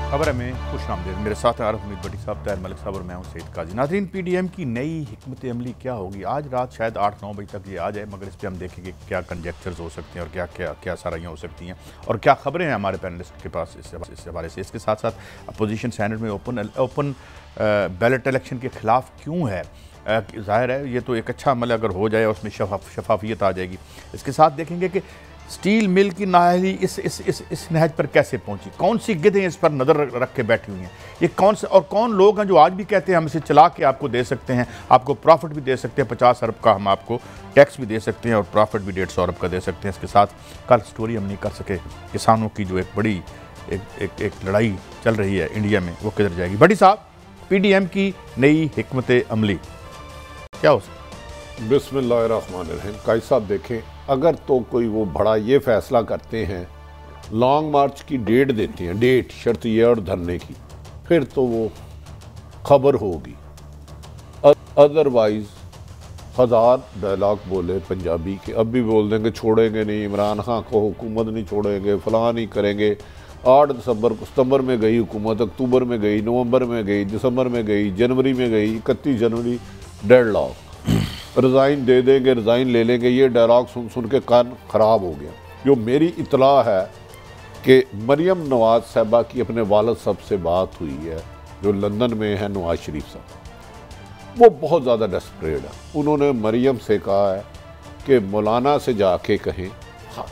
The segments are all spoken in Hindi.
खबर में खुश आमदीद। मेरे साथ आरफ उम्मीद भट्टी साहब, तैर मलिक साहब और मैं हूं सईद काजी। नाज़रीन, पीडीएम की नई हिकमत अमली क्या होगी? आज रात शायद 8-9 बजे तक ये आ जाए, मगर इस पर हम देखेंगे क्या कंजेक्चर्स हो सकते हैं और क्या क्या क्या साराइयाँ हो सकती हैं और क्या खबरें हैं हमारे पैनलिस्ट के पास इस हवाले से। इसके साथ साथ अपोजिशन सेनेट में ओपन बैलेट इलेक्शन के ख़िलाफ़ क्यों है? ज़ाहिर है ये तो एक अच्छा अमल अगर हो जाए उसमें शफाफियत आ जाएगी। इसके साथ देखेंगे कि स्टील मिल की नाअहली इस नहज पर कैसे पहुंची, कौन सी गिद्धें इस पर नज़र रख के बैठी हुई हैं, ये कौन से और कौन लोग हैं जो आज भी कहते हैं हम इसे चला के आपको दे सकते हैं, आपको प्रॉफिट भी दे सकते हैं 50 अरब का, हम आपको टैक्स भी दे सकते हैं और प्रॉफिट भी 150 अरब का दे सकते हैं। इसके साथ कल स्टोरी हम नहीं कर सके, किसानों की जो एक बड़ी एक लड़ाई चल रही है इंडिया में, वो किधर जाएगी? भट्टी साहब, पीडीएम की नई हिकमत अमली क्या हो सकती? बिस्मिल्लाहिर्रहमानिर्रहीम। काई साहब देखें, अगर तो कोई वो बड़ा ये फैसला करते हैं, लॉन्ग मार्च की डेट देते हैं, डेट शर्त ये और धरने की, फिर तो वो खबर होगी। अदरवाइज़ हज़ार डायलॉग बोले पंजाबी के, अब भी बोल देंगे छोड़ेंगे नहीं, इमरान खान को हुकूमत नहीं छोड़ेंगे, फलां नहीं करेंगे। 8 सितंबर में गई हुकूमत, अक्टूबर में गई, नवंबर में गई, दिसंबर में गई, जनवरी में गई, 31 जनवरी डेडलॉक, रिज़ाइन दे देंगे, रिज़ाइन ले लेंगे। ये डायलॉग सुन सुन के कान ख़राब हो गया। जो मेरी इतला है कि मरियम नवाज़ साहबा की अपने वालिद साहब से बात हुई है, जो लंदन में है, नवाज शरीफ साहब, वो बहुत ज़्यादा डेस्परेट है। उन्होंने मरियम से कहा है कि मौलाना से जाके कहें। हाँ,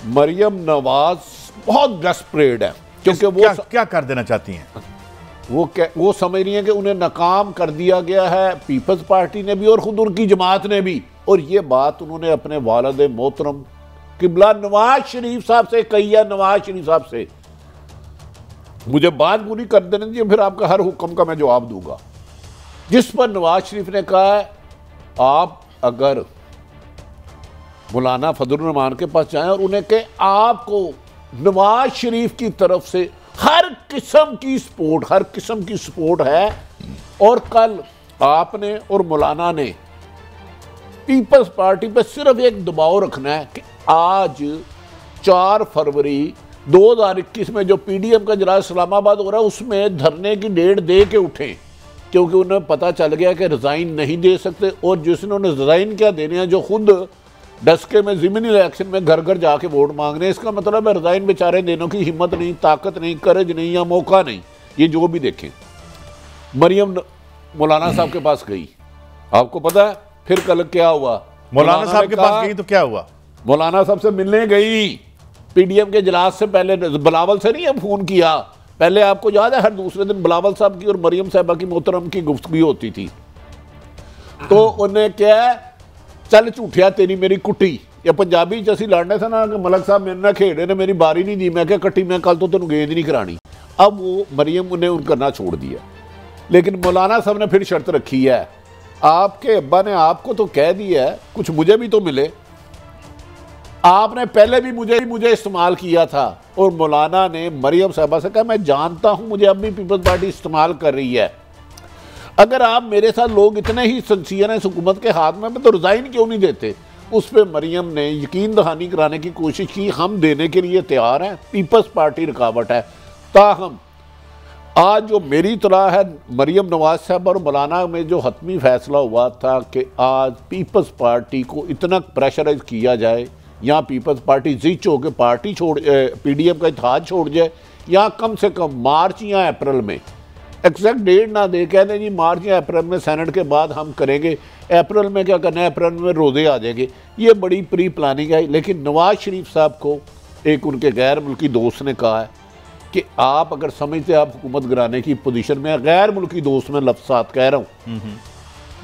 मरियम नवाज़ बहुत डेस्परेट है, क्योंकि वो क्या कर देना चाहती हैं? वो समझ रही हैं कि उन्हें नाकाम कर दिया गया है पीपल्स पार्टी ने भी और ख़ुद उनकी जमात ने भी। और ये बात उन्होंने अपने वालिद मोहतरम किबला नवाज शरीफ साहब से कही है। नवाज शरीफ साहब से मुझे बात पूरी कर देने दीजिए, फिर आपका हर हुक्म का मैं जवाब दूंगा। जिस पर नवाज शरीफ ने कहा है, आप अगर मौलाना फजलुर रहमान के पास जाएं और उन्हें कहें आपको नवाज शरीफ की तरफ से हर किस्म की सपोर्ट है। और कल आपने और मौलाना ने पीपल्स पार्टी पर सिर्फ एक दबाव रखना है कि आज 4 फरवरी 2021 में जो पीडीएम का इजलास इस्लामाबाद हो रहा है, उसमें धरने की डेट दे के उठें, क्योंकि उन्हें पता चल गया कि रिज़ाइन नहीं दे सकते। और जिन्होंने रिज़ाइन क्या देने हैं, जो खुद डस्के में ज़मीनी इलेक्शन में घर घर जाके वोट मांग रहे हैं, इसका मतलब है रिज़ाइन बेचारे देने की हिम्मत नहीं, ताकत नहीं, करज नहीं या मौका नहीं। ये जो भी देखें, मरियम मौलाना साहब के पास गई, आपको पता है फिर कल क्या हुआ? मौलाना साहब के पास गई तो क्या हुआ? मौलाना साहब से मिलने गई, पीडीएम के इजलास से पहले बिलावल से नहीं है फ़ोन किया, पहले आपको याद है हर दूसरे दिन बिलावल साहब की और मरियम साहबा की मोहतरम की गुफ्तगू होती थी। तो उन्हें क्या, चल झूठिया तेरी मेरी कुट्टी, या पंजाबी च असीं लड़ने थे ना कि मलक साहब मेरे ना खेड़े ने, मेरी बारी नहीं दी, मैं क्या कट्टी, मैं कल तो तेन गेंद नहीं करानी। अब वो मरियम ने उन करना छोड़ दिया, लेकिन मौलाना साहब ने फिर शर्त रखी है, आपके अब्बा ने आपको तो कह दिया है कुछ मुझे भी तो मिले, आपने पहले भी मुझे इस्तेमाल किया था। और मौलाना ने मरियम साहबा से कहा, मैं जानता हूं मुझे अब भी पीपल्स पार्टी इस्तेमाल कर रही है, अगर आप मेरे साथ लोग इतने ही सिंसियर हैं इस हुकूमत के हाथ में तो रिज़ाइन क्यों नहीं देते? उस पर मरियम ने यकीन दहानी कराने की कोशिश की, हम देने के लिए तैयार हैं, पीपल्स पार्टी रुकावट है। ताहम आज जो मेरी इत्तला है, मरियम नवाज साहब और मौलाना में जो हतमी फैसला हुआ था कि आज पीपल्स पार्टी को इतना प्रेशराइज किया जाए, या पीपल्स पार्टी जिच हो के पार्टी पीडीएम का इत्तेहाद छोड़ जाए, या कम से कम मार्च या अप्रैल में, एग्जैक्ट डेट ना दे, कहते हैं जी मार्च या अप्रैल में सेनेट के बाद हम करेंगे, अप्रैल में क्या करना है, अप्रैल में रोज़े आ जाएंगे। ये बड़ी प्री प्लानिंग है। लेकिन नवाज शरीफ साहब को एक उनके गैर मुल्की दोस्त ने कहा है कि आप अगर समझते आप हुकूमत गिराने की पोजीशन में, गैर मुल्की दोस्त में लफ्ज़ात कह रहा हूँ,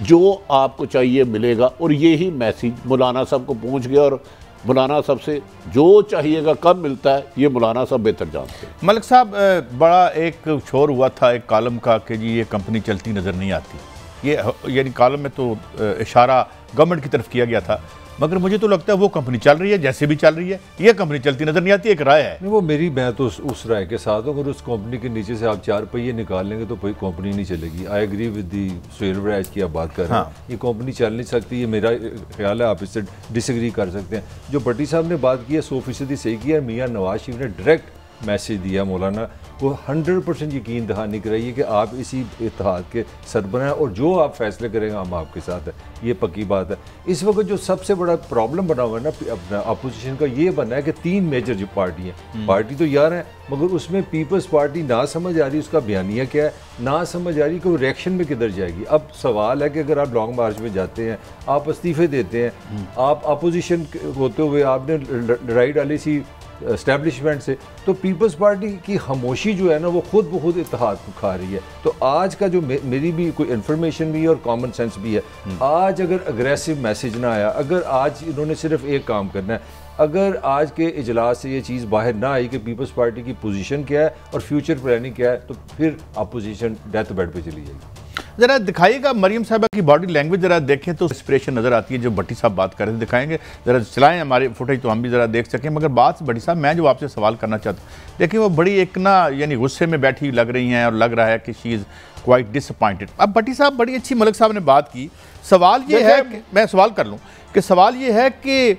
जो आपको चाहिए मिलेगा। और यही मैसेज मौलाना साहब को पहुँच गया, और मौलाना साहब से जो चाहिएगा कब मिलता है ये मौलाना साहब बेहतर जानते हैं। मलिक साहब, बड़ा एक शोर हुआ था एक कॉलम का कि जी ये कंपनी चलती नज़र नहीं आती, ये यानी कॉलम में तो इशारा गवर्नमेंट की तरफ किया गया था, मगर मुझे तो लगता है वो कंपनी चल रही है जैसे भी चल रही है, ये कंपनी चलती नजर नहीं आती। एक राय है, नहीं वो मेरी, मैं तो उस राय के साथ हूँ। अगर उस कंपनी के नीचे से आप 4 पहिए निकाल लेंगे तो कोई कंपनी नहीं चलेगी। I agree with the Suhail Waiz की आप बात कर रहे हैं। ये कंपनी चल नहीं सकती, ये मेरा ख्याल है, आप इससे डिसएग्री कर सकते हैं। जो भट्टी साहब ने बात की है 100% सही की है। मियाँ नवाज शरीफ ने डायरेक्ट मैसेज दिया मौलाना, वो 100% यकीन दहानी कराइए कि आप इसी इत्तेहाद के सरबराह हैं और जो आप फैसले करेंगे हम आपके साथ हैं, ये पक्की बात है। इस वक्त जो सबसे बड़ा प्रॉब्लम बना हुआ है ना अपना अपोजिशन का, ये बना है कि 3 मेजर जो पार्टी हैं, पार्टी तो यार हैं, मगर उसमें पीपल्स पार्टी ना समझ आ रही उसका बयानिया क्या है, ना समझ आ रही कि वो रिएक्शन में किधर जाएगी। अब सवाल है कि अगर आप लॉन्ग मार्च में जाते हैं, आप इस्तीफे देते हैं, आप अपोजिशन होते हुए आपने लड़ाई डाली सी एस्टेब्लिशमेंट से, तो पीपल्स पार्टी की खामोशी जो है ना वो खुद ब खुद इत्तेहाद को खा रही है। तो आज का जो मेरी भी कोई इन्फॉर्मेशन भी है और कॉमन सेंस भी है, आज अगर अग्रेसिव मैसेज ना आया, अगर आज इन्होंने सिर्फ एक काम करना है, अगर आज के इजलास से ये चीज़ बाहर ना आई कि पीपल्स पार्टी की पोजीशन क्या है और फ्यूचर प्लानिंग क्या है, तो फिर अपोजिशन डेथ बेड पे चली जाएगी। जरा दिखाइएगा मरियम साहबा की बॉडी लैंग्वेज, जरा देखें तो इंस्पिरेशन नजर आती है जो भट्टी साहब बात कर रहे थे। दिखाएंगे जरा, चलाएं हमारे फुटेज तो हम भी जरा देख सकें। मगर बात भट्टी साहब, मैं जो आपसे सवाल करना चाहता हूँ, देखिए वो बड़ी एक ना यानी गुस्से में बैठी लग रही हैं और लग रहा है कि शी इज़ क्वाइट डिसअपॉइंटेड। अब भट्टी साहब बड़ी अच्छी मलिक साहब ने बात की, सवाल ये है, मैं सवाल कर लूँ कि सवाल ये है कि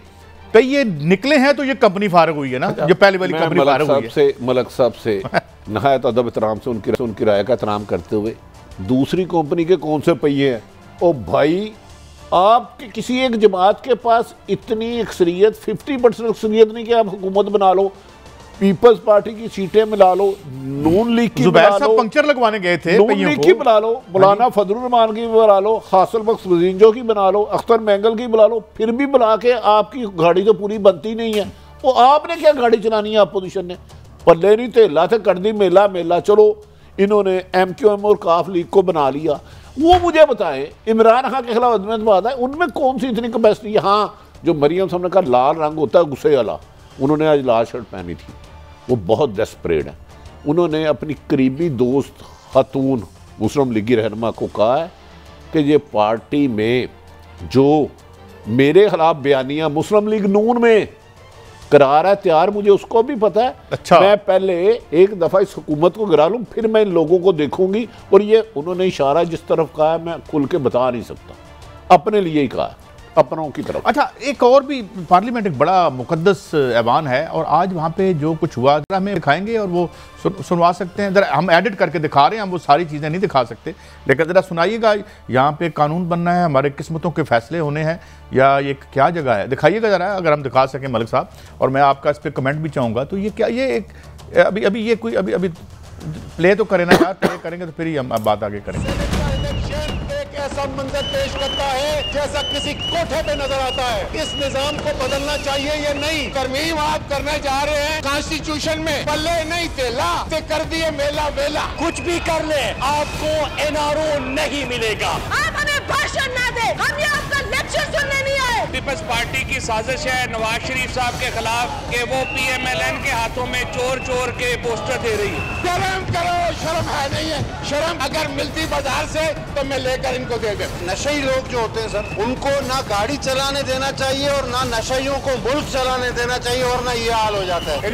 कई ये निकले हैं तो ये कंपनी फारग हुई है ना, जो पहले वाली कंपनी फारग हुई है। मलिक साहब से नहायत अदब एहतराम से उनकी राय का एहतराम करते हुए, दूसरी कंपनी के कौन से पहिए हैं? ओ भाई, आपके किसी एक जमात के पास इतनी अक्सरियत, 50% अक्सरियत नहीं कि आप हुकूमत बना लो, पीपल्स पार्टी की सीटें मिला लो, नून लीग की बना लो, पंक्चर लगवाने गए थे, नून लीग की बना लो, मौलाना फजलुर रहमान की बना लो, हासिल बख्श वजींजो की बना लो, अख्तर मैंगल की बना लो, फिर भी बुला के आपकी गाड़ी तो पूरी बनती नहीं है। वो आपने क्या गाड़ी चलानी है अपोजिशन ने? पल्ले नहीं तेला थे कर दी मेला मेला। चलो इन्होंने MQM और काफ लीग को बना लिया। वो मुझे बताएं, इमरान खान के खिलाफ अदमत बात है, उनमें कौन सी इतनी कैपेसिटी है? हाँ, जो मरियम साहब ने कहा लाल रंग होता है गुस्से वाला, उन्होंने आज लाल शर्ट पहनी थी, वो बहुत डेस्परेट है। उन्होंने अपनी करीबी दोस्त खातून मुस्लिम लीगी रहनुमा को कहा है कि ये पार्टी में जो मेरे खिलाफ बयानियाँ मुस्लिम लीग नून में करा रहा है तैयार, मुझे उसको भी पता है। अच्छा। मैं पहले एक दफ़ा इस हुकूमत को गिरा लूँ, फिर मैं इन लोगों को देखूंगी। और ये उन्होंने इशारा जिस तरफ कहा है मैं खुल के बता नहीं सकता, अपने लिए ही कहा है, अपनों की तरफ। अच्छा, एक और भी, पार्लियामेंट एक बड़ा मुकद्दस ऐवान है और आज वहाँ पे जो कुछ हुआ जरा हमें दिखाएंगे और वो सुनवा सकते हैं। जरा हम एडिट करके दिखा रहे हैं, हम वो सारी चीज़ें नहीं दिखा सकते, लेकिन ज़रा सुनाइएगा। यहाँ पे कानून बनना है, हमारे किस्मतों के फैसले होने हैं, या ये क्या जगह है, दिखाइएगा ज़रा अगर हम दिखा सकें मलिक साहब। और मैं आपका इस पर कमेंट भी चाहूँगा। तो ये क्या, ये एक अभी ये कोई अभी प्ले तो करें ना यार, प्ले करेंगे तो फिर ही हम बात आगे करेंगे। ऐसा मंजर पेश करता है जैसा किसी कोठे पे नजर आता है। इस निजाम को बदलना चाहिए या नहीं? तरमीम आप करने जा रहे हैं कॉन्स्टिट्यूशन में, पल्ले नहीं तेला से कर दिए मेला वेला। कुछ भी कर ले, आपको NRO नहीं मिलेगा। आप हमें भाषण ना दे, हम यहाँ आपका लेक्चर सुनने नहीं आए। पीपल्स पार्टी की साजिश है नवाज शरीफ साहब के खिलाफ कि वो PMLN के हाथों में चोर चोर के पोस्टर दे रही है। शर्म करो, शर्म है नहीं है? शर्म अगर मिलती बाजार से तो मैं लेकर इनको दे दे। नशेई लोग जो होते हैं सर, उनको ना गाड़ी चलाने देना चाहिए और ना नशेइयों को मुल्क चलाने देना चाहिए, और ना ये हाल हो जाता है।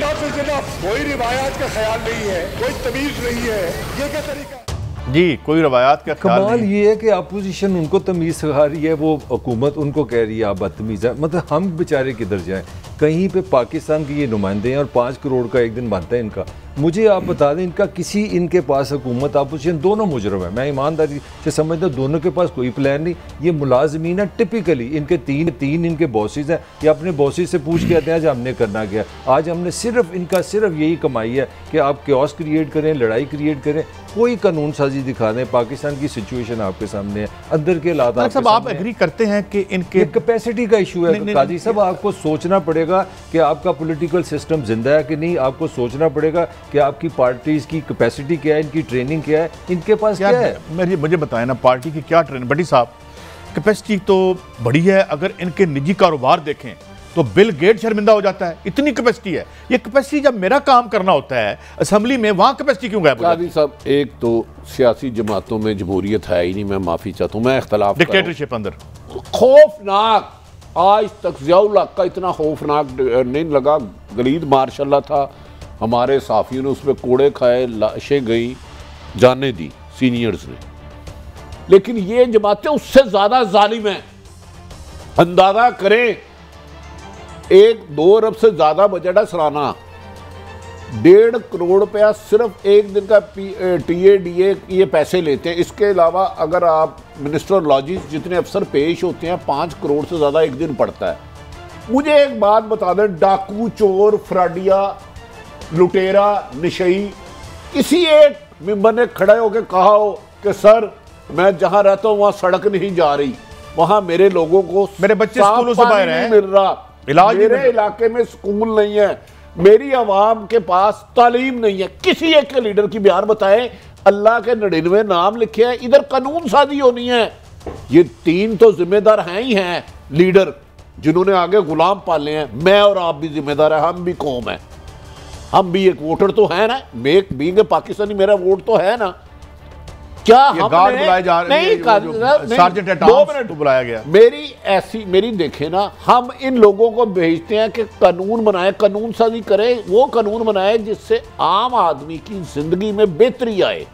कोई रिवायात का ख्याल नहीं है, कोई तमीज नहीं है, ये क्या तरीका? जी, कोई रवायात का ख्याल कमाल नहीं। ये है कि अपोजिशन उनको तमीज़ सिखा रही है, वो हुकूमत उनको कह रही है आप बदतमीज़ है। मतलब हम बेचारे किधर जाएं? कहीं पे पाकिस्तान के ये नुमाइंदे हैं और 5 करोड़ का एक दिन बनता है इनका। मुझे आप बता दें, इनका किसी इनके पास हुकूमत अपोजिशन दोनों मुजरम है। मैं ईमानदारी से समझता हूँ दोनों के पास कोई प्लान नहीं। ये मुलाजमीन है, टिपिकली इनके तीन इनके बॉसेस हैं। ये अपने बॉसेस से पूछ के आते हैं आज हमने करना क्या। आज हमने सिर्फ यही कमाई है कि आप क्योस क्रिएट करें, लड़ाई क्रिएट करें, कोई कानून साजी दिखा दें। पाकिस्तान की सिचुएशन आपके सामने है, अंदर के हालात सब आप एग्री करते हैं कि इनके कैपेसिटी का इशू है। काजी साहब, आपको सोचना पड़ेगा कि आपका पॉलिटिकल सिस्टम जिंदा है कि नहीं। आपको सोचना पड़ेगा कि आपकी पार्टीज की कैपेसिटी क्या है, इनकी ट्रेनिंग क्या है, इनके पास क्या है। मुझे बताएं ना, पार्टी की क्या ट्रेनिंग? भट्टी साहब, कैपेसिटी तो बड़ी है। अगर इनके निजी कारोबार देखें तो बिल गेट शर्मिंदा हो जाता है, इतनी कैपेसिटी है। ये कैपेसिटी जब मेरा काम करना होता है असेंबली में, वहां कैपेसिटी क्यों गायब हो जाती है? साहब, एक तो सियासी जमातों में जमहूरियत है ही नहीं, मैं माफी चाहता हूँ, मैं इख्तलाफ डिक्टेटरशिप अंदर खौफनाक। आज तक ज़ियाउल हक का इतना खौफनाक नहीं लगा। गलीद मार्शल्लाह था, हमारे साफियों ने उस पर कोड़े खाए, लाशें गई, जाने दी सीनियर्स ने। लेकिन ये जमातें उससे ज्यादा जालिम हैं। अंदाजा करें, 1-2 अरब से ज्यादा बजट है सालाना, 1.5 करोड़ रुपया सिर्फ एक दिन का TADA ये पैसे लेते हैं। इसके अलावा अगर आप मिनिस्टर लॉजिस्ट जितने अफसर पेश होते हैं 5 करोड़ से ज़्यादा एक दिन पड़ता है। मुझे एक बात बता दें, डाकू, चोर, फ्राडिया, लुटेरा, नशई, किसी एक मेंबर ने खड़े होकर कहा हो कि सर मैं जहां रहता हूं वहां सड़क नहीं जा रही, वहां मेरे लोगों को मेरे बच्चे स्कूलों से बाहर हैं, मिल रहा, इलाज मेरे इलाके में स्कूल नहीं है, मेरी आवाम के पास तालीम नहीं है। किसी एक के लीडर की बयान बताएं, अल्लाह के 99 नाम लिखे हैं, इधर कानून साजी होनी है। ये 3 तो जिम्मेदार हैं ही हैं लीडर, जिन्होंने आगे गुलाम पाले हैं। मैं और आप भी जिम्मेदार है, हम भी कौम है, हम भी एक वोटर तो है ना, बीइंग ए पाकिस्तानी मेरा वोट तो है ना। क्या हम बुलाए जा रहे हैं, सार्जेंट एट आर्म्स को बुलाया गया। मेरी देखे ना, हम इन लोगों को भेजते हैं कि कानून बनाए, कानून साजी करे, वो कानून बनाए जिससे आम आदमी की जिंदगी में बेहतरी आए।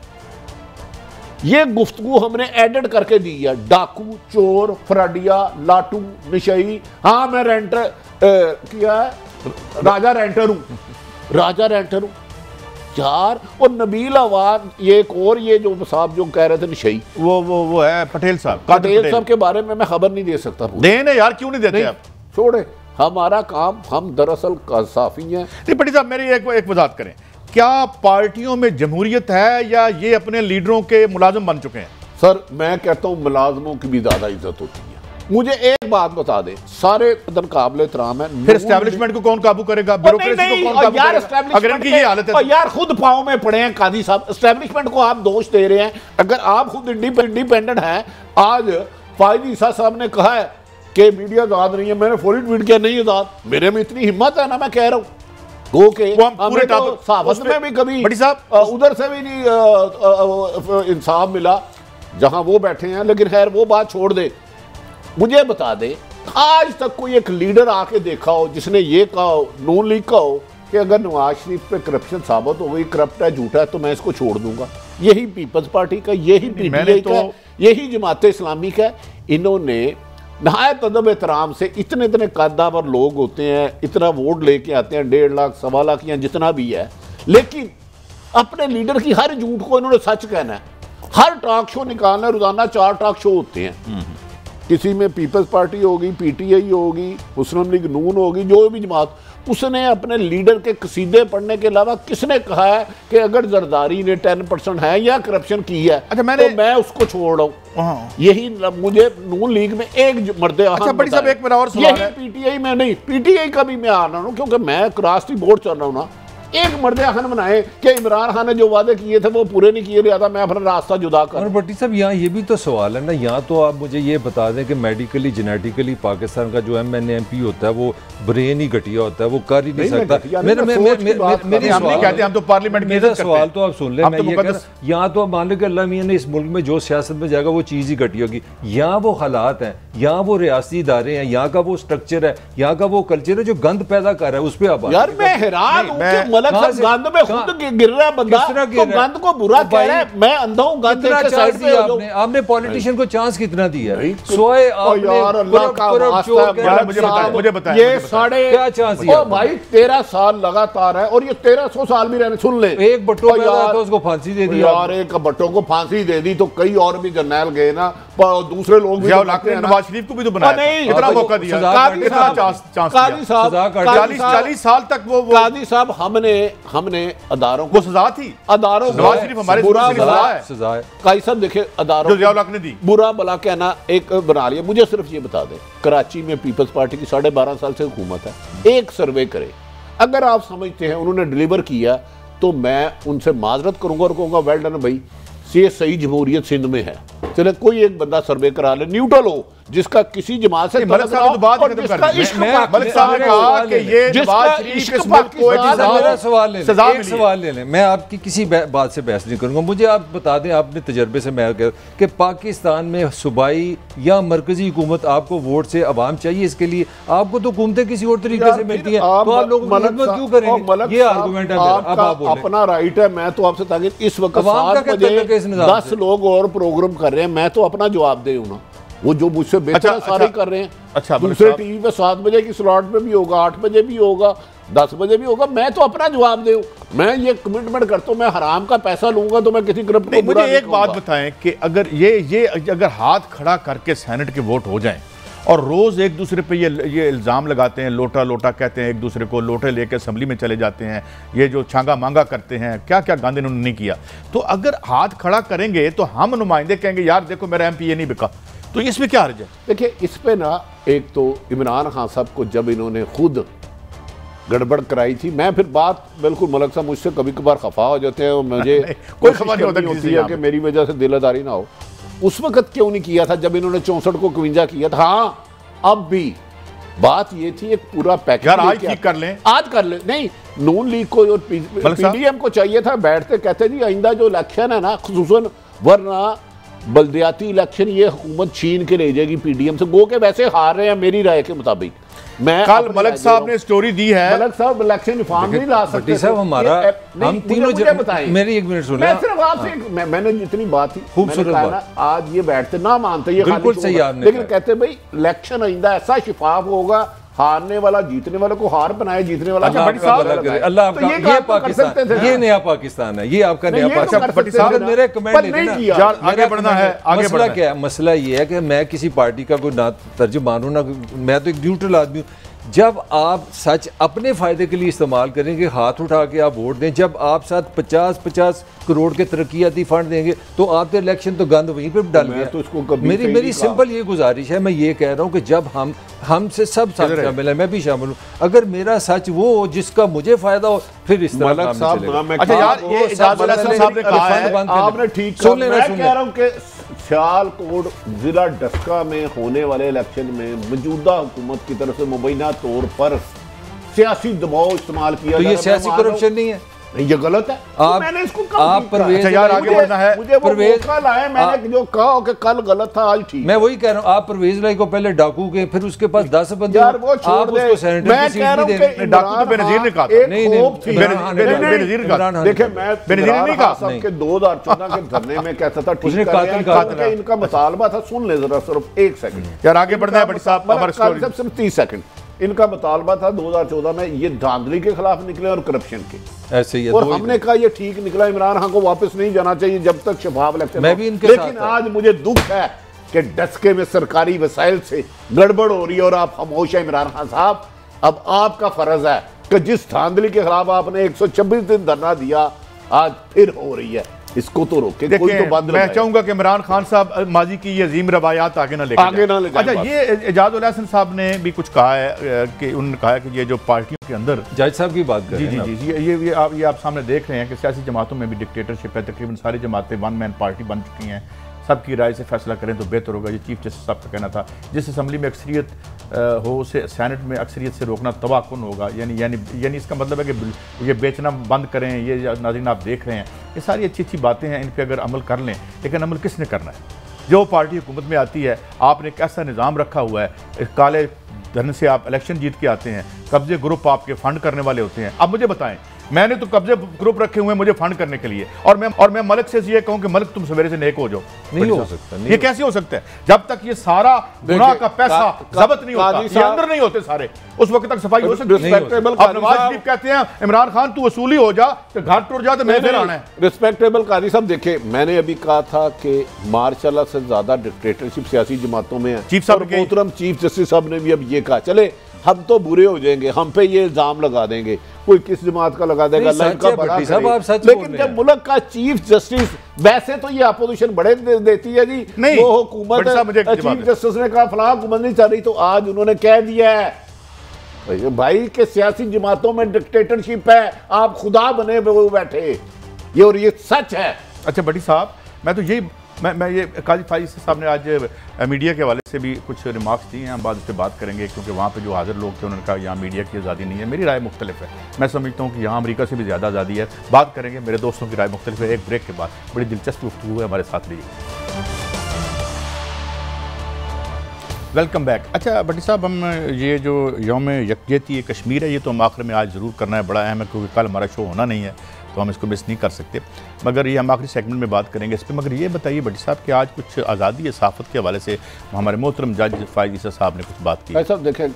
ये गुफ्तगू हमने एडिट करके दी है, डाकू, चोर, फ्राडिया, लाटू, नशई। हाँ मैं रेंटर किया है, राजा रेंटर हूं, राजा रेंटर हूं यार। और नबील आवाज, ये एक और ये जो साहब जो कह रहे थे नशई, वो है पटेल साहब। पटेल साहब के बारे में मैं खबर नहीं दे सकता। देने यार, क्यों नहीं देते आप? छोड़े, हमारा काम, हम दरअसल कासाफी हैं। नहीं पटेल साहब, मेरी एक वजाहत करें, क्या पार्टियों में जमहूरियत है या ये अपने लीडरों के मुलाजिम बन चुके हैं? सर मैं कहता हूं मुलाजमों की भी ज्यादा इज्जत होती है। मुझे एक बात बता दे, सारे काबिल एहतराम है, फिर एस्टैब्लिशमेंट को कौन काबू करेगा? ब्यूरोक्रेसी को कौन काबू करेगा? अगर इनकी ये हालत है तो यार खुद पांव में पड़े हैं कादी साहब। एस्टैब्लिशमेंट को आप दोष दे रहे हैं, अगर आप खुद इंडिपेंडेंट हैं। आज फायद ईसा साहब ने कहा है कि मीडिया आजाद नहीं है, मैंने फौरी ट्वीट किया नहीं आजाद। मेरे में इतनी हिम्मत है ना, मैं कह रहा हूं हमें तो साहब में भी कभी उधर से भी नहीं इंसाफ मिला जहां वो बैठे हैं। लेकिन खैर वो बात छोड़ दे, मुझे बता दे, आज तक कोई एक लीडर आके देखा हो जिसने ये कहा हो, नून लीग का हो, कि अगर नवाज शरीफ पे करप्शन साबित हो गई, करप्ट है, झूठा है, तो मैं इसको छोड़ दूंगा। यही पीपल्स पार्टी का, यही PTI का, यही जमात इस्लामी का। इन्होंने नहायत अदब एहतराम से, इतने कद्दावर लोग होते हैं, इतना वोट लेके आते हैं, 1.5 लाख 1.25 लाख या जितना भी है, लेकिन अपने लीडर की हर झूठ को इन्होंने सच कहना है। हर टॉक शो निकालना, रोजाना 4 टॉक शो होते हैं, किसी में पीपल्स पार्टी होगी, PTI होगी, मुस्लिम लीग नून होगी, जो भी जमात। उसने अपने लीडर के कसीदे पढ़ने के अलावा किसने कहा है कि अगर जरदारी ने 10% है या करप्शन की है, अच्छा तो मैं उसको छोड़ रहा हूँ। यही मुझे नून लीग में एक मर्दे बड़ी साहब एक मेरा और सवाल है, PTI में नहीं, PTI का भी मैं आ रहा हूँ क्योंकि मैं राष्ट्रीय बोर्ड चल रहा हूँ ना। एक मर्द खान बनाए कि इमरान खान ने जो वादे किए थे वो पूरे नहीं किए, लिया था मैं अपना रास्ता जुदा कर। और भट्टी साहब यहाँ ये भी तो सवाल है ना, यहाँ तो आप मुझे ये बता दें कि मेडिकली जेनेटिकली पाकिस्तान का जो MNMP होता है वो ब्रेन ही घटिया होता है, वो कर ही नहीं सकता। हम तो पार्लियामेंट, मेरा सवाल तो आप सुन ले, मैं ये कह रहा, यहाँ तो मान लो कि अल्लाह मियां ने इस मुल्क में जो सियासत में जाएगा वो चीज़ ही घटी होगी। यहाँ वो हालात हैं, यहाँ वो रियासती इदारे हैं, यहाँ का वो स्ट्रक्चर है, यहाँ का वो कल्चर है जो गंद पैदा कर रहा है, उस पर आप यार मैं हैरान हूँ, गंद में खुद गिर रहा है बंदा, तो गंद को बुरा कह रहा है। मैं अंधा हूं, गंद के साइड पे आपने पॉलिटिशियन को चांस कितना दिया है? यार अल्लाह का वास्ता, मुझे बताएं ये साढ़े क्या चांस दिया भाई? 13 साल लगातार है और ये 1300 साल भी रहने। सुन ले, एक भट्टो तो उसको फांसी दे दी यार, एक भट्टो को फांसी दे दी तो कई और भी जर्नैल गए ना, दूसरे लोग भी। नवाज शरीफ को भी तो बनाया, इतना मौका दिया, 40 साल तक वो कादी साहब हमने अदारों को सजा थी, अदारों नवाज शरीफ हमारे बुरा सजा है। काजी साहब देखे, अदारों ने दी, बुरा भला कहना एक बना लिया। मुझे सिर्फ ये बता दे, कराची में पीपल्स पार्टी की 12.5 साल से हुकूमत है, एक सर्वे करे, अगर आप समझते हैं उन्होंने डिलीवर किया तो मैं उनसे माजरत करूंगा और कहूंगा वेल डन भाई, ये सही जमहूरियत सिंध में है। चले कोई एक बंदा सर्वे करा ले, न्यूट्रल हो, जिसका किसी जमात से मलिक साहब तो बात खत्म कर रहे हैं। मलिक साहब ने कहा कि ये नवाज शरीफ इस मुल्क को मेरा सवाल ले लें, मैं आपकी किसी बात से बहस नहीं करूंगा। मुझे आप बता दें, आपने तजर्बे से मैं कि पाकिस्तान में सूबाई या मरकजी हुकूमत आपको वोट से अवाम चाहिए, इसके लिए आपको तो हुकूमतें किसी और तरीके से मिलती है, तो आप लोग खिदमत क्यों करेंगे? ये आर्गुमेंट है, अब आप बोलें। अपना राइट है, मैं तो आपसे ताकि इस वक्त 7 बजे 10 लोग और प्रोग्राम कर रहे हैं, मैं तो अपना जवाब दे हूं ना। वो जो मुझसे बेहतर सारे कर रहे हैं। अच्छा, दूसरे टीवी पे 7 बजे की स्लॉट पे भी होगा, 8 बजे भी होगा, 10 बजे भी होगा। मैं तो अपना जवाब दूं, मैं ये कमिटमेंट करता हूं, मैं हराम का पैसा लूंगा तो मैं किसी ग्रुप को मुझे एक बात बताएं कि अगर ये अगर हाथ खड़ा करके सेनेट के वोट हो जाएं और रोज एक दूसरे पे ये इल्ज़ाम लगाते हैं, लोटा लोटा कहते हैं एक दूसरे को, लोटे लेके असेंबली में चले जाते हैं, ये जो छांगा मांगा करते हैं, क्या क्या गांधी ने नहीं किया, तो अगर हाथ खड़ा करेंगे तो हम नुमाइंदे कहेंगे यार देखो मेरा MPA नहीं बिका, तो इसमें क्या हर्ज है? देखिए इस पे ना, एक तो इमरान खान साहब को जब इन्होंने खुद गड़बड़ कराई थी, मैं फिर बात बिल्कुल मलक साहब मुझसे कभी कभार खफा हो जाते हैं और मुझे कोई खबर नहीं होती है कि मेरी वजह से दिलदारी ना हो। उस वक्त क्यों नहीं किया था जब इन्होंने 64 को 51 किया था? हाँ, अब भी बात ये थी एक पूरा पैकेज यार आज ठीक कर लें, आज कर ले। नहीं, नून लीग को और PDM को चाहिए था, बैठते कहते जी आइंदा जो इलेक्शन है ना, खुसूसन वरना बल्दियाती इलेक्शन ये हुकूमत छीन के ले जाएगी PDM से, गो के वैसे हार रहे हैं मेरी राय के मुताबिक। मैं कल मलक साहब ने स्टोरी दी है, मलक साहब इलेक्शन फॉर्म नहीं ला सकते साहब हमारा, हम तीनों बताएं, मेरी एक मिनट सुनिए, मैं सिर्फ आपसे मैंने जितनी बात थी खूबसूरत बात, आज ये बैठते ना मानते, ये बिल्कुल सही आपने, लेकिन कहते भाई इलेक्शन आइंदा ऐसा शिफाफ होगा, हारने वाला जीतने वाले को हार बनाए, जीतने वाला अल्लाह आपका, ये पाकिस्तान, ये नया पाकिस्तान है, ये आपका नया पाकिस्तान। मेरे कमेंट आगे बढ़ना है, मसला क्या है? मसला ये है कि मैं किसी पार्टी का कोई ना तर्जुमान हूं ना, मैं तो एक न्यूट्रल आदमी हूं। जब आप सच अपने फायदे के लिए इस्तेमाल करेंगे, हाथ उठा के आप वोट दें, जब आप साथ 50-50 करोड़ के तरक्याती फंड देंगे तो आप तो इलेक्शन तो गंद वहीं पे डाल गया। तो मेरी सिंपल ये गुजारिश है, मैं ये कह रहा हूँ कि जब हमसे सब साथ शामिल है, मैं भी शामिल हूँ, अगर मेरा सच वो हो जिसका मुझे फायदा हो, फिर इस तरह अच्छा यार ये इजाजुल हसन साहब ने कहा है, आपने ठीक कहा, मैं कह रहा हूँ कि सियालकोट जिला डस्का में होने वाले इलेक्शन में मौजूदा हुकूमत की तरफ से मुबैना तौर पर सियासी दबाव इस्तेमाल किया, तो ये सियासी करप्शन नहीं है? ये गलत है। आप, मैंने इसको आप परवेज, यार आगे बढ़ना है, मुझे वो मौका लाया, मैंने जो कहा कि कल गलत था आज ठीक। मैं वही कह रहा हूं, आप परवेज लाई को पहले डाकू के, फिर उसके पास 10 बंदे, यार वो छोड़ दे, मैं कह रहा हूं कि डाकू तो बेनजीर ने कहा, नहीं बेनजीर का, देखिए मैं बेनजीर नहीं कहा, सबके 2014 के धरने में कहता था ठीक है, इनका मुतालबा था, सुन ले जरा सिर्फ 1 सेकंड यार आगे बढ़ना है बड़ी साहब, सिर्फ 30 सेकंड। इनका मुतालबा था 2014 में ये धांधली के खिलाफ निकले और करप्शन के, ऐसे ही, और हमने कहा ये ठीक निकला, इमरान खान को वापस नहीं जाना चाहिए जब तक शफाफ इलेक्शन। मैं भी इनके लेकिन आज मुझे दुख है कि डस्के में सरकारी वसाइल से गड़बड़ हो रही है और आप खामोश हैं इमरान खान साहब। अब आपका फर्ज है कि जिस धांधली के खिलाफ आपने 126 दिन धरना दिया, आज फिर हो रही है, इसको तो रोके, कोई तो बंद। मैं चाहूंगा कि इमरान खान साहब माजी की ये अजीम रवायात आगे ना ले जाए। अच्छा, ये इजाजुल हसन साहब ने भी कुछ कहा है कि उन्होंने कहा है कि ये जो पार्टियों के अंदर, जज साहब की बात कर रहे हैं, जी ये आप सामने देख रहे हैं कि सियासी जमातों में भी डिक्टेटरशिप है, तकरीबन सारी जमातें वन मैन पार्टी बन चुकी हैं, सबकी राय से फैसला करें तो बेहतर होगा। ये चीफ जस्टिस साहब का कहना था, जिस असम्बली में अक्सरियत हो उसे सेनेट में अक्सरियत से रोकना तबाहकुन होगा, यानी इसका मतलब है कि ये बेचना बंद करें। ये नाज़रीन आप देख रहे हैं, ये सारी अच्छी अच्छी बातें हैं, इन पर अगर अमल कर लें, लेकिन अमल किसने करना है? जो पार्टी हुकूमत में आती है, आपने एक ऐसा निज़ाम रखा हुआ है, काले धन से आप इलेक्शन जीत के आते हैं, कब्जे ग्रुप आपके फंड करने वाले होते हैं। अब मुझे बताएं, मैंने तो कब्जे ग्रुप रखे हुए हैं मुझे फंड करने के लिए, और मैं मलिक से ये कहूं कि मलिक तुम सवेरे से नेक हो जाओ, नहीं हो सकता। ये कैसे हो सकता है? जब तक ये सारा गुनाह का पैसा जब्त नहीं होता, ये अंदर नहीं होते सारे, उस वक्त तक सफाई हो सकती है। अब नवाज शरीफ कहते हैं इमरान खान तू वसूली हो जा, तो घर टूट जा, तो मैं फिर आना है। रिस्पेक्टेबल काजी साहब, देखे मैंने अभी कहा था कि मार्शाल्लाह से ज्यादा डिक्टेटरशिप सियासी जमातों में है। चीफ साहब, मोहतरम चीफ जस्टिस साहब ने भी अब ये कहा, चले हम तो बुरे हो जाएंगे, हम पे ये इल्जाम लगा देंगे, कोई किस जमात का लगा देगा, लेकिन जब मुल्क का चीफ जस्टिस, वैसे तो ये अपोजिशन बड़े देती है जी, नहीं वो हुकूमत, चीफ जस्टिस ने कहा फलां हुकूमत नहीं चल रही, तो आज उन्होंने कह दिया है भाई के सियासी जमातों में डिक्टेटरशिप है, आप खुदा बने हुए बैठे, ये और ये सच है। अच्छा बड़ी साहब, मैं तो यही मैं ये काजी फाइज साहब ने आज मीडिया के हवाले से भी कुछ रिमार्क्स दिए हैं, हम बाद उस पर बात करेंगे, क्योंकि वहाँ पे जो हाजिर लोग थे उन्होंने कहा यहाँ मीडिया की आज़ादी नहीं है। मेरी राय मुख्तलिफ है, मैं समझता हूँ कि यहाँ अमेरिका से भी ज़्यादा आज़ादी है। बात करेंगे, मेरे दोस्तों की राय मुख्तलिफ है। एक ब्रेक के बाद बड़ी दिलचस्प गुफ्तगू है, हमारे साथ रहिए। Welcome back. अच्छा भट्टी साहब, हम ये जो यौम यकजहती कश्मीर है, ये तो हम आखिर में आज ज़रूर करना है, बड़ा अहम है, क्योंकि कल हमारा शो होना नहीं है, तो हम इसको मिस नहीं कर सकते। मगर ये हम आखिरी सेगमेंट में बात करेंगे इस पर। मगर ये बताइए भट्टी साहब कि आज कुछ आज़ादी सहाफ़त के हवाले से हमारे मोहतरम जज फ़ाइज़ ईसा साहब ने कुछ बात की। ऐसा देखें,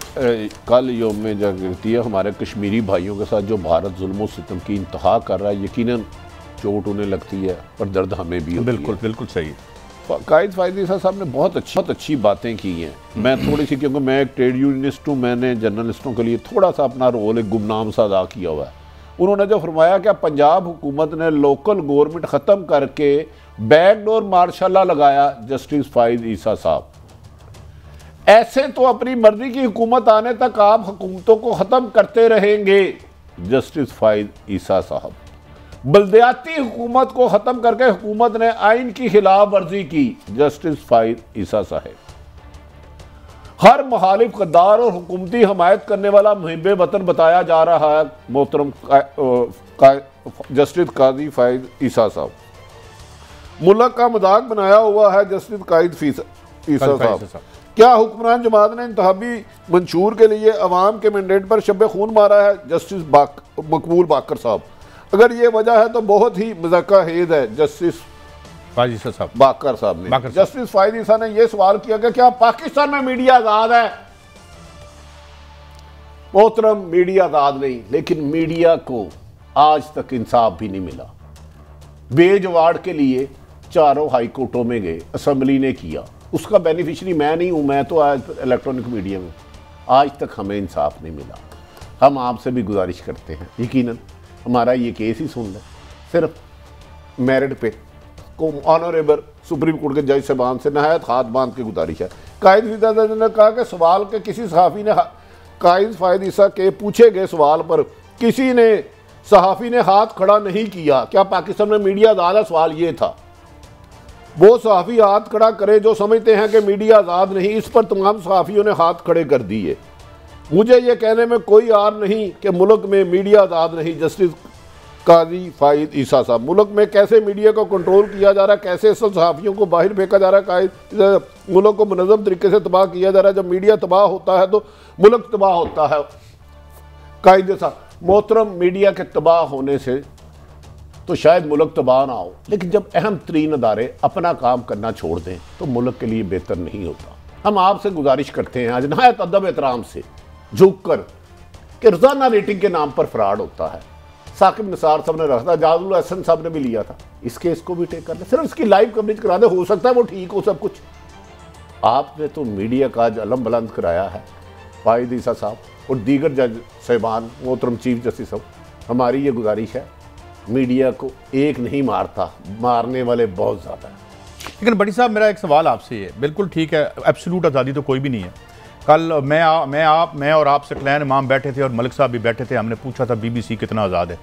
कल यौम जागृति है, हमारे कश्मीरी भाइयों के साथ जो भारत जुल्म सितम की इंतहा कर रहा है, यकीनन चोट उन्हें लगती है पर दर्द हमें भी होती बिल्कुल है। बिल्कुल सही। कायद फ़ाइज़ ईसा साहब ने बहुत अच्छी बातें की हैं। मैं थोड़ी सी, क्योंकि मैं एक ट्रेड यूनियनिस्ट हूँ, मैंने जर्नलिस्टों के लिए थोड़ा सा अपना रोल एक गुमनाम सा अदा किया हुआ है। उन्होंने जो फरमाया कि पंजाब हुकूमत ने लोकल गवर्नमेंट ख़त्म करके बैकडोर मार्शाला लगाया, जस्टिस फ़ाइज़ ईसा साहब, ऐसे तो अपनी मर्जी की हुकूमत आने तक आप हुकूमतों को ख़त्म करते रहेंगे, जस्टिस फ़ाइज़ ईसा साहब। बल्दियाती हुकूमत को ख़त्म करके हुकूमत ने आइन की खिलाफ वर्जी की, जस्टिस फ़ाइज़ ईसा साहब। हर मुखालिफ गद्दार और हुकूमती हमायत करने वाला मुहिब वतन बताया जा रहा है, मोहतरम जस्टिस काजी फ़ाइज़ ईसा साहब। मुल्क का मजाक बनाया हुआ है, जस्टिस काजी ईसा साहब। क्या हुक्मरान जमात ने इंतखाबी मंशूर के लिए अवाम के मैंडेट पर शब खून मारा है, जस्टिस मकबूल बाकर साहब। अगर ये वजह है तो बहुत ही मज़ाक़ाहेज़ है, जस्टिस बाकर साहब ने। जस्टिस फ़ाइज़ ईसा ने यह सवाल किया कि क्या पाकिस्तान में मीडिया आज़ाद है? मोहतरम, मीडिया आज़ाद नहीं, लेकिन मीडिया को आज तक इंसाफ भी नहीं मिला। बेज अवार्ड के लिए चारों हाई कोर्टों में गए, असम्बली ने किया, उसका बेनिफिशरी मैं नहीं हूं, मैं तो आज इलेक्ट्रॉनिक मीडिया में, आज तक हमें इंसाफ नहीं मिला। हम आपसे भी गुजारिश करते हैं, यकीनन हमारा ये केस ही सुन लें, सिर्फ मेरिट पे को ऑनरेबल सुप्रीम कोर्ट के जज साहबान से नहायत हाथ बांध के गुजारिश है। कायद फ़ाइज़ ने कहा कि सवाल के किसी सहाफ़ी ने कायद फ़ाइज़ ईसा के पूछे गए सवाल पर किसी ने सहाफ़ी ने हाथ खड़ा नहीं किया। क्या पाकिस्तान में मीडिया आज़ाद है? सवाल ये था। वो सहाफ़ी हाथ खड़ा करे जो समझते हैं कि मीडिया आज़ाद नहीं। इस पर तमाम सहाफ़ियों ने हाथ खड़े कर दिए। मुझे ये कहने में कोई आर नहीं कि मुल्क में मीडिया आज़ाद नहीं, जस्टिस काजी फ़ाइज़ ईसा साहब। मुल्क में कैसे मीडिया को कंट्रोल किया जा रहा है, कैसे असल सहाफ़ियों को बाहर फेंका जा रहा है, मुल्क को मुनज़्ज़म तरीके से तबाह किया जा रहा है। जब मीडिया तबाह होता है तो मुल्क तबाह होता है। कायद साहब, मोहतरम, मीडिया के तबाह होने से तो शायद मुल्क तबाह ना हो, लेकिन जब अहम तरीन अदारे अपना काम करना छोड़ दें तो मुल्क के लिए बेहतर नहीं होता। हम आपसे गुजारिश करते हैं आज नहायत अदब एहतराम से झुक कर कि रोज़ाना रेटिंग के नाम पर फ्रॉड होता है। साकिब निसार साहब ने रखा था, जाजुल हसन साहब ने भी लिया था, इस केस को भी टेक कर ले, सिर्फ इसकी लाइव कवरेज करा दे, हो सकता है वो ठीक हो सब कुछ। आपने तो मीडिया का आज अलम बुलंद कराया है, फ़ाइज़ ईसा साहब और दीगर जज साहिबान, मोहतरम चीफ जस्टिस साहब, हमारी ये गुजारिश है, मीडिया को एक नहीं मारता, मारने वाले बहुत ज़्यादा हैं। लेकिन बड़ी साहब, मेरा एक सवाल आपसे है, बिल्कुल ठीक है, एब्सोल्यूट आज़ादी तो कोई भी नहीं है। कल मैं और आप सकलैन इमाम बैठे थे और मलिक साहब भी बैठे थे, हमने पूछा था BBC कितना आज़ाद है।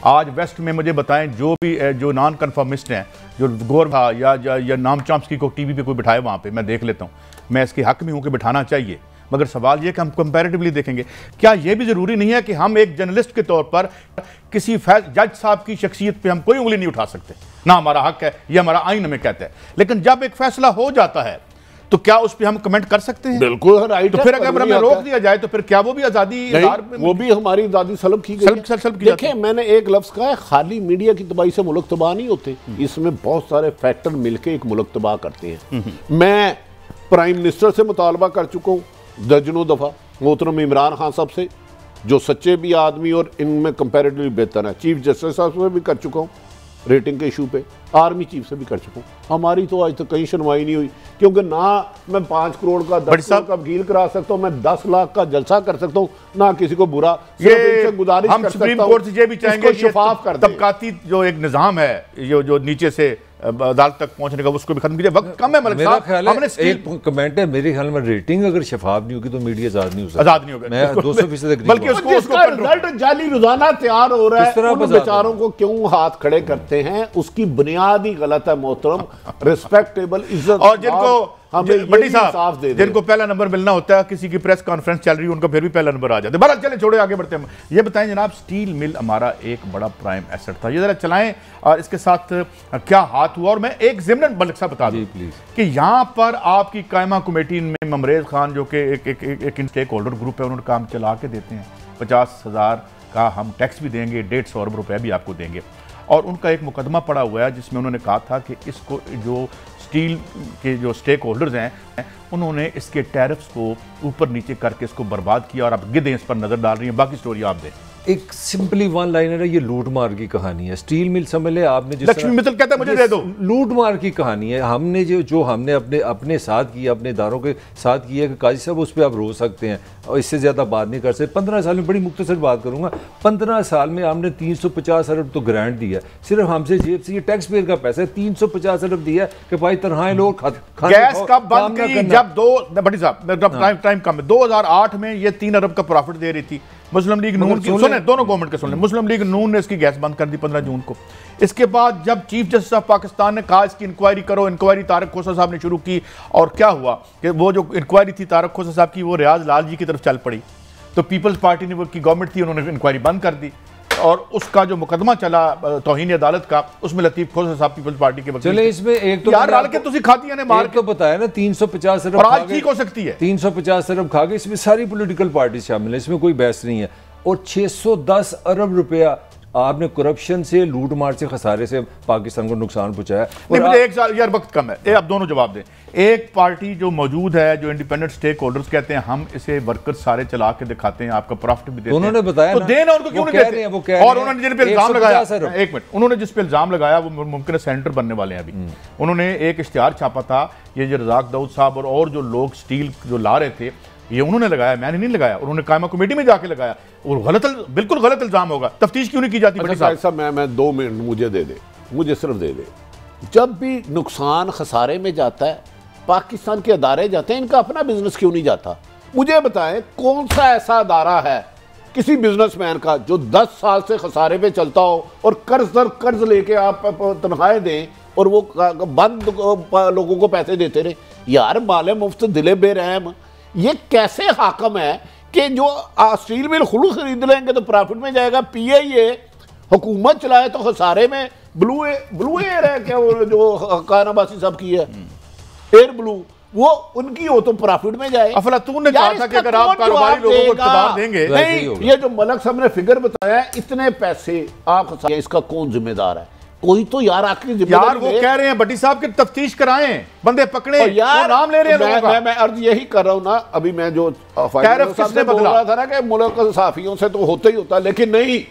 आज वेस्ट में मुझे बताएं, जो नॉन कन्फर्मिस्ट हैं, जो गौर या नाम चॉम्स्की को TV पे कोई बिठाए वहाँ पे, मैं देख लेता हूँ, मैं इसके हक में हूँ कि बिठाना चाहिए। मगर सवाल ये कि हम कंपैरेटिवली देखेंगे, क्या ये भी ज़रूरी नहीं है कि हम एक जर्नलिस्ट के तौर पर किसी जज साहब की शख्सियत पे हम कोई उंगली नहीं उठा सकते? ना हमारा हक है, ये हमारा आइन हमें कहता है। लेकिन जब एक फैसला हो जाता है तो क्या उस पर हम कमेंट कर सकते हैं? बिल्कुल राइट। तो फिर अगर हमें रोक दिया जाए तो फिर क्या वो भी आज़ादी, वो भी हमारी आज़ादी सलब की गई। देखें, मैंने एक लफ्ज़ कहा है, खाली मीडिया की तबाही से मुल्क तबाह नहीं होते, इसमें बहुत सारे फैक्टर मिलकर एक मुल्क तबाह करते हैं। मैं प्राइम मिनिस्टर से मुतालबा कर चुका हूँ दर्जनों दफ़ा, मोहतरम इमरान खान साहब से, जो सच्चे भी आदमी और इनमें कंपैरेटिवली बेहतर है, चीफ जस्टिस साहब से भी कर चुका हूँ रेटिंग के इशू पे, आर्मी चीफ से भी कर चुका हूँ। हमारी तो आज तक कहीं सुनवाई नहीं हुई, क्योंकि ना मैं 5 करोड़ का 10 करोड़ का वकील करा सकता हूँ, मैं 10 लाख का जलसा कर सकता हूँ, ना किसी को बुरा। ये गुजारिश हम सुप्रीम कोर्ट से ये भी चाहेंगे शफाफ कर तबकाती जो एक निज़ाम है, जो नीचे से अदालत तक पहुंचने का, उसको भी खत्म कीजिए। वक्त कम है मलिक साहब, हमने एक कमेंट है, मेरे ख्याल में रेटिंग अगर शफाफ नहीं होगी तो मीडिया आज़ाद नहीं हो सकता। आज़ाद नहीं होगा, मैं 200% एग्री, बल्कि उसको रिजल्ट जाली रोजाना तैयार हो रहा है, उन बेचारों को क्यों हाथ खड़े करते हैं? उसकी बुनियाद ही गलत है मोहतरम। रिस्पेक्टेबल, इज्जत, और जिनको बड़ी साहब जिनको पहला नंबर मिलना होता है, किसी की प्रेस कॉन्फ्रेंस चल रही है, उनको फिर भी पहला नंबर आ जाता है। बहरहाल चलें, छोड़े, आगे बढ़ते हैं। ये बताएं जनाब, स्टील मिल हमारा एक बड़ा प्राइम एसेट था, ये जरा चलाएं और इसके साथ क्या हाथ हुआ। और मैं एक ज़िमनन मलिक साहब बता दूं कि यहाँ पर आपकी कायमा कमेटी में ममरेज खान, जो कि एक स्टेक होल्डर ग्रुप है, उन्होंने काम चला के देते हैं, 50,000 कहा हम टैक्स भी देंगे, 150 अरब रुपए भी आपको देंगे। और उनका एक मुकदमा पड़ा हुआ है जिसमें उन्होंने कहा था कि इसको जो स्टील के जो स्टेक होल्डर्स हैं उन्होंने इसके टैरिफ्स को ऊपर नीचे करके इसको बर्बाद किया और अब गिद्धें इस पर नज़र डाल रही हैं। बाकी स्टोरी आप दें। एक सिंपली वन लाइनर है, ये लूट मार की कहानी है। स्टील मिल समझ ले आपने, जिस लक्ष्मी मित्तल कहता है मुझे दे दो, लूट मार की कहानी है। हमने जो हमने अपने साथ किया, अपने इदारों के साथ किया कि काजी साहब उस पर आप रो सकते हैं और इससे ज़्यादा बात नहीं कर सकते। 15 साल में, बड़ी मुख्तसर बात करूँगा, 15 साल में हमने 350 अरब तो ग्रांट दिया, सिर्फ हमसे जेब से, ये टैक्स पेयर का पैसा है, 350 अरब दिया कि भाई तनहाए लोग गैस कब बंद की, जब भट्टी साहब टाइम कम है, 2008 में ये 3 अरब का प्रॉफिट दे रही थी। मुस्लिम लीग नून की, सुने दोनों गवर्नमेंट के सुन ले, मुस्लिम लीग नून ने इसकी गैस बंद कर दी 15 जून को। इसके बाद जब चीफ जस्टिस ऑफ पाकिस्तान ने कहा इसकी इंक्वायरी करो, इंक्वायरी तारक खोसा साहब ने शुरू की, और क्या हुआ कि वो जो इंक्वायरी थी तारक खोसा साहब की वो रियाज लाल जी की तरफ चल पड़ी। तो पीपल्स पार्टी ने वो की गवर्नमेंट थी, उन्होंने इंक्वायरी बंद कर दी और उसका जो मुकदमा चला तौहीन अदालत का, उसमें लतीफ खोसा साहब पीपल्स पार्टी के वकील। चले इसमें एक तो यार डाल के तुसी खाती है मार तो बताया ना 350 अरब, और आज ठीक हो सकती है 350 अरब खा गए। इसमें सारी पॉलिटिकल पार्टी शामिल है, इसमें कोई बहस नहीं है। और 610 अरब रुपया आपने करप्शन से, लूट मार से, खसारे से पाकिस्तान को नुकसान पहुंचाया। नहीं, मुझे एक साल यार वक्त कम है, आप दोनों जवाब दें। एक पार्टी जो मौजूद है, जो इंडिपेंडेंट स्टेक होल्डर्स कहते हैं हम इसे वर्कर्स सारे चला के दिखाते हैं, आपका प्रॉफिट भी देते हैं, उन्होंने बताया तो देना उनको क्यों नहीं देते? और उन्होंने जिन पे इल्जाम लगाया, एक मिनट, उन्होंने जिस पे इल्जाम लगाया वो मुमकिन है सेंटर बनने वाले हैं अभी। उन्होंने एक इश्तिहार छापा था, ये जो रज़ाक दाऊद साहब और जो लोग स्टील जो ला रहे थे, ये उन्होंने लगाया, मैंने नहीं लगाया, उन्होंने कायमा कमेटी में जाके लगाया, और बिल्कुल गलत इल्जाम होगा। तफ्तीश क्यों नहीं की जाती? अच्छा मैं 2 मिनट मुझे दे दे, मुझे सिर्फ दे दे। जब भी नुकसान खसारे में जाता है, पाकिस्तान के अदारे जाते हैं, इनका अपना बिजनेस क्यों नहीं जाता? मुझे बताएं कौन सा ऐसा अदारा है किसी बिजनेसमैन का जो 10 साल से खसारे पे चलता हो और कर्ज दर कर्ज लेके आप तनख्वाहें दें और वो बंद लोगों को पैसे देते रहे? यार माले मुफ्त दिले बेरहम, ये कैसे हाकम है कि जो स्टील मिल खुद खरीद लेंगे तो प्रॉफिट में जाएगा, पीआईए हुकूमत चलाए तो खसारे में। ब्लू एयर है क्या वो जो खान अब्बासी साहब की है, एयर ब्लू, वो उनकी हो तो प्रॉफिट में जाए। अफलातून ने कहा था कि अगर आप कारोबारी लोगों को इक़्तिदार देंगे, नहीं, ये जो मलक साहब ने फिगर बताया है, इतने पैसे आप खसारे, इसका कौन जिम्मेदार है? कोई तो यार आखिरी यार वो कह रहे हैं भट्टी साहब की तफ्तीश कराएं, बंदे पकड़े, यार नाम ले रहे हैं लोगों का। मैं अर्ज यही कर रहा हूं ना, अभी मैं जो किसने बोल रहा था ना कि मुल्क साफियों से तो होता ही होता है, लेकिन नहीं,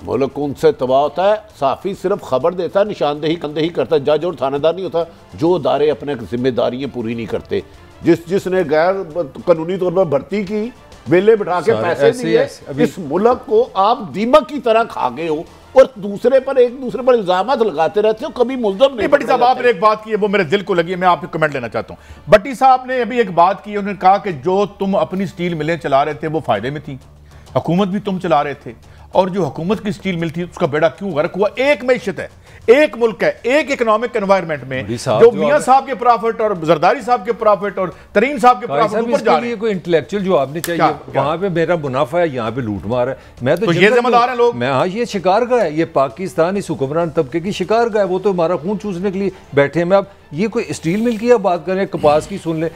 मुल्क उनसे तबाह होता है। साफी सिर्फ खबर देता है, निशानदेही करता है, जज और थानेदार नहीं होता। जो अदारे अपने जिम्मेदारियां पूरी नहीं करते, जिसने गैर कानूनी तौर पर भर्ती की, वेले बिठा के पैसे दिए, इस मुल्क को आप दीमक की तरह खा गए हो और एक दूसरे पर इल्जामात लगाते रहते हो, कभी मुल्ज़म नहीं। भट्टी साहब आपने एक बात की है वो मेरे दिल को लगी है, मैं आपके कमेंट लेना चाहता हूं। भट्टी साहब ने अभी एक बात की, उन्होंने कहा कि जो तुम अपनी स्टील मिलें चला रहे थे वो फायदे में थी, हुकूमत भी तुम चला रहे थे, और जो हुकूमत की स्टील मिल थी उसका बेड़ा क्यों गर्क हुआ? एक मैशत है, एक मुल्क है, एक इकोनॉमिक एनवायरमेंट में जो मियां साहब के प्रॉफिट और जरदारी साहब के प्रॉफिट और तरीन साहब के प्रॉफिट ऊपर जा रहे हैं। कोई इंटेलेक्चुअल जो आपने चाहिए, वहां पे मेरा मुनाफा है, यहाँ पे लूट मार है। मैं तो ये जिम्मेदार है लोग। मैं हाँ, ये शिकार का है, ये पाकिस्तान इस हुक्मरान तबके की शिकार का है, वो तो हमारा खून चूसने के लिए बैठे हैं। मैं अब ये कोई स्टील मिल की बात करें, कपास की सुन ले,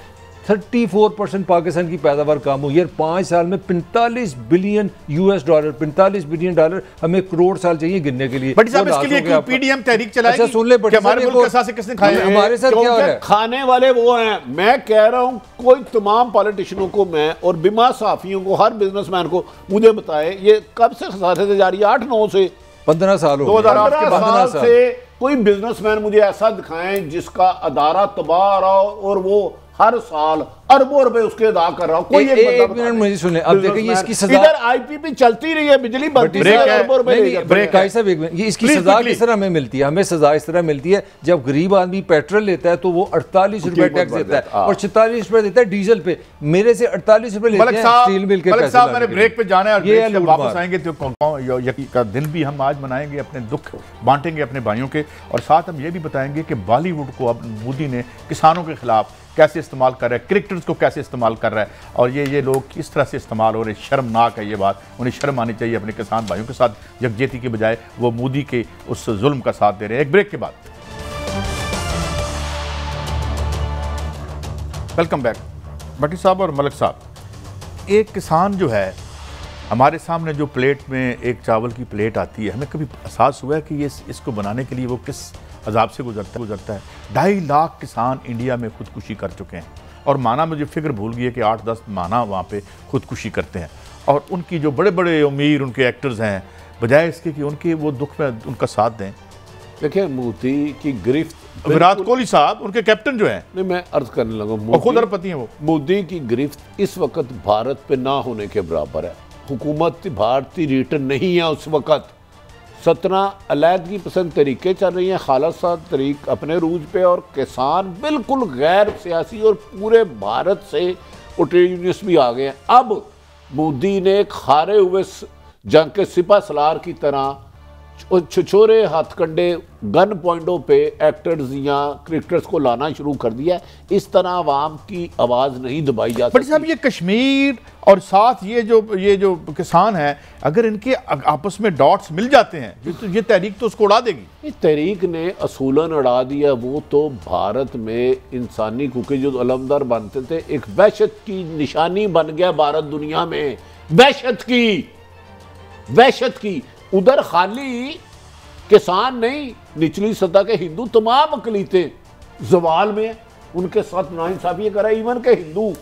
34% पाकिस्तान की पैदावार कम हुई है। 5 साल में 45 billion US dollar, 45 billion dollar, हमें करोड़ साल चाहिए गिनने के लिए। बट साहब इसके लिए कोई पीडीएम तहरीक चलाएगी? अच्छा सुन ले, हमारे मुल्क के साथ किसने खाया? हमारे साथ क्या हो रहा है? खाने वाले वो हैं। मैं कह रहा हूं कोई तमाम पॉलिटिशियनों को मैं और बिमा साफियों को, हर बिजनेसमैन को मुझे बताए ये कब से खसारे से जा रही है? 8-9 से 15 साल हो, 2008 से कोई बिजनेसमैन मुझे ऐसा दिखाएं जिसका अदारा तबाह रहा हो और वो हर साल अरबों रुपए उसके अदा कर रहा हूं। कोई एक मिनट मुझे सुने, अब देखिए इसकी सजा, इधर आईपीपी चलती रही है, बिजली बनती है, अरबों रुपए ब्रेक है साहब, एक मिनट, ये इसकी सजा किस तरह हमें मिलती है? हमें सजा इस तरह मिलती है, जब गरीब आदमी पेट्रोल लेता है तो वो 48 रुपए टैक्स देता है और 46 रुपए देता है डीजल पे। मेरे से 48 रुपए लेते हैं स्टील मिल के पैसे। मैंने ब्रेक पे जाना है, ये वापस आएंगे तो यकीन का दिन भी हम आज मनाएंगे, अपने दुख बांटेंगे अपने भाइयों के, और साथ हम ये भी बताएंगे कि बॉलीवुड को अब मोदी ने किसानों के खिलाफ कैसे इस्तेमाल कर रहा है, क्रिकेटर्स को कैसे इस्तेमाल कर रहा है, और ये लोग किस तरह से इस्तेमाल हो रहे हैं। शर्मनाक है ये बात, उन्हें शर्म आनी चाहिए अपने किसान भाइयों के साथ यकजहती के बजाय वो मोदी के उस जुल्म का साथ दे रहे हैं। एक ब्रेक के बाद वेलकम बैक। भट्टी साहब और मलिक साहब, एक किसान जो है हमारे सामने जो प्लेट में एक चावल की प्लेट आती है, हमें कभी एहसास हुआ है कि ये इसको बनाने के लिए वो किस अजाब से गुजरता है। 2.5 लाख किसान इंडिया में खुदकुशी कर चुके हैं, और माना मुझे फिक्र भूल गई है कि 8-10 माना वहाँ पे खुदकुशी करते हैं, और उनकी जो बड़े बड़े अमीर उनके एक्टर्स हैं, बजाय इसके कि उनके वो दुख में उनका साथ दें। देखिए मोदी की गिरफ्त, विराट कोहली साहब उनके कैप्टन जो हैं, नहीं मैं अर्ज करने लगा, और खुद अरबपति हैं वो। मोदी की गिरफ्त इस वक्त भारत पे ना होने के बराबर है। हुकूमत भारतीय रिटर्न नहीं है उस वक्त। 17 अलैदगी पसंद तरीके चल रही हैं, खालिस्तान तरीक अपने रूज पे, और किसान बिल्कुल गैर सियासी और पूरे भारत से ट्रेड यूनियंस भी आ गए हैं। अब मोदी ने एक हारे हुए जंग के सिपा सलार की तरह छोरे हथकंडे गन पॉइंटों पे एक्टर्स या क्रिकेटर्स को लाना शुरू कर दिया है। इस तरह आवाम की आवाज़ नहीं दबाई जा सकती। बट साहब ये कश्मीर और साथ ये जो किसान हैं, अगर इनके आपस में डॉट्स मिल जाते हैं तो ये तहरीक तो उसको उड़ा देगी। इस तहरीक ने असूलन उड़ा दिया। वो तो भारत में इंसानी क्योंकि जो अलमदार बनते थे, एक वहशत की निशानी बन गया भारत दुनिया में, वहशत की। उधर खाली किसान नहीं, निचली सतह के हिंदू तमाम अकलीतें जवाल में, उनके साथ नाइंसाफी ये करा। इवन के हिंदू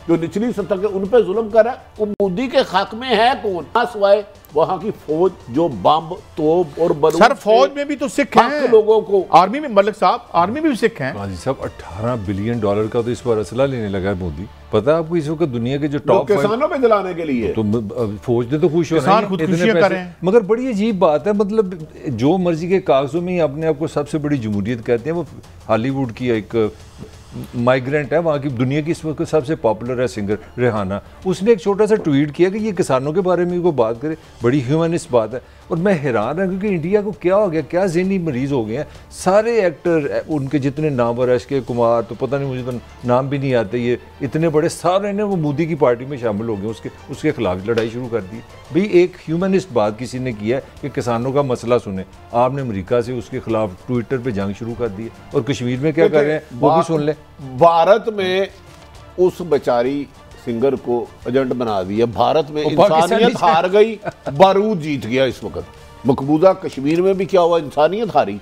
जो निचली सतह के उन पे जुल्म कर रहा है, वो मोदी के हक में है कौन? सिवाय वहां की फौज जो बम तोप और बारूद। सर फौज में भी तो सिख हैं लोगों को, आर्मी में, मलिक साहब आर्मी में भी सिख हैं। गाजी साहब $18 बिलियन का तो इस बार असला लेने लगा है मोदी। पता है आपको इस वक्त दुनिया के जो टॉप किसानों पे दिलाने के लिए, तो फौज ने तो खुश होना है, खुदकुशियां कर रहे हैं। मगर बड़ी अजीब बात है, मतलब जो मर्जी के कागजों में ही अपने आप को सबसे बड़ी जमहूरियत कहते हैं। वो हॉलीवुड की एक माइग्रेंट है, वहाँ की दुनिया की इस वक्त सबसे पॉपुलर है सिंगर रेहाना। उसने एक छोटा सा ट्वीट किया कि ये किसानों के बारे में कोई बात करे, बड़ी ह्यूमनिस्ट बात है। और मैं हैरान है क्योंकि इंडिया को क्या हो गया, क्या ज़हनी मरीज़ हो गए हैं सारे एक्टर, उनके जितने नाम, के कुमार तो पता नहीं, मुझे तो नाम भी नहीं आते, ये इतने बड़े सारे ने वो मोदी की पार्टी में शामिल हो गए, उसके खिलाफ लड़ाई शुरू कर दी। भाई एक ह्यूमनिस्ट बात किसी ने किया है कि किसानों का मसला सुने, आपने अमेरिका से उसके खिलाफ ट्विटर पर जंग शुरू कर दी। और कश्मीर में क्या कर रहे हैं वो भी सुन लें। भारत में उस बेचारी सिंगर को एजेंट बना दिया। भारत में इंसानियत हार गई, बारूद जीत गया। इस वक्त मकबूजा कश्मीर में भी क्या हुआ, इंसानियत हारी,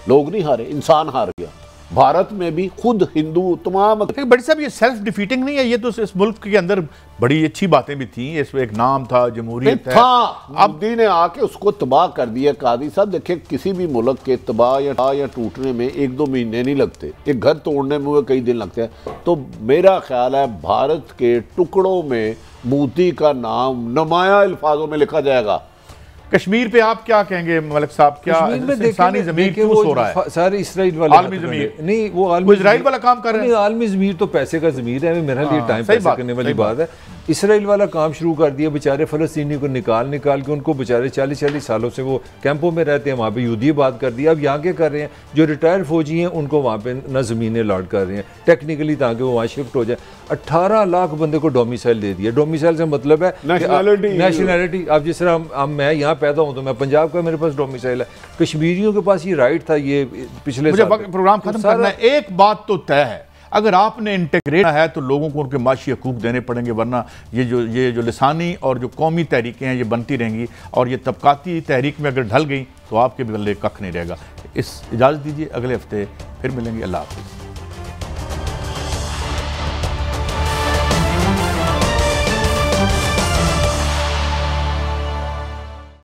लोग नहीं हारे, इंसान हार गया। भारत में भी खुद हिंदू तमाम। बड़ी साहब ये सेल्फ डिफीटिंग नहीं है, ये तो इस मुल्क के अंदर बड़ी अच्छी बातें भी थी। इसमें एक नाम था, जमहूरियत है। मोदी ने आके उसको तबाह कर दिया। कादी साहब देखिए, किसी भी मुल्क के तबाह या टूटने में 1-2 महीने नहीं लगते, एक घर तोड़ने में कई दिन लगते हैं। तो मेरा ख्याल है भारत के टुकड़ों में मोदी का नाम नुमाया अल्फाजों में लिखा जाएगा। कश्मीर पे आप क्या कहेंगे मलिक साहब, क्या इंसानी ज़मीर क्यों सो रहा है? सारे इसराइल वाले आलमी ज़मीर नहीं, वो इजराइल वाला काम कर रहे हैं। आलमी ज़मीर तो पैसे का ज़मीर है, मेरा लिए टाइम पैसे करने वाली बात है। इसराइल वाला काम शुरू कर दिया, बेचारे फ़लस्तीनी को निकाल के उनको बेचारे 40-40 सालों से वो कैंपों में रहते हैं, वहाँ पे यूदी बात कर दिया। अब यहाँ के कर रहे हैं, जो रिटायर्ड फौजी हैं उनको वहाँ पे न ज़मीनें अलॉट कर रहे हैं टेक्निकली, ताकि वो वहाँ शिफ्ट हो जाए। 18 लाख बंदे को डोमिसाइल दे दिया। डोमिसाइल से मतलब है नेशनैलिटी। अब जिस तरह मैं यहाँ पैदा हूँ तो मैं पंजाब का, मेरे पास डोमिसाइल है। कश्मीरियों के पास ये राइट था। ये पिछले प्रोग्राम खत्म करना है। एक बात तो तय है, अगर आपने इंटीग्रेट है तो लोगों को उनके माशी हकूक देने पड़ेंगे, वरना ये जो लिसानी और जो कौमी तहरीकें हैं ये बनती रहेंगी, और ये तबकाती तहरीक में अगर ढल गई तो आपके बल्ले कख नहीं रहेगा। इस इजाज़त दीजिए, अगले हफ्ते फिर मिलेंगे। अल्लाह हाफ़िज़।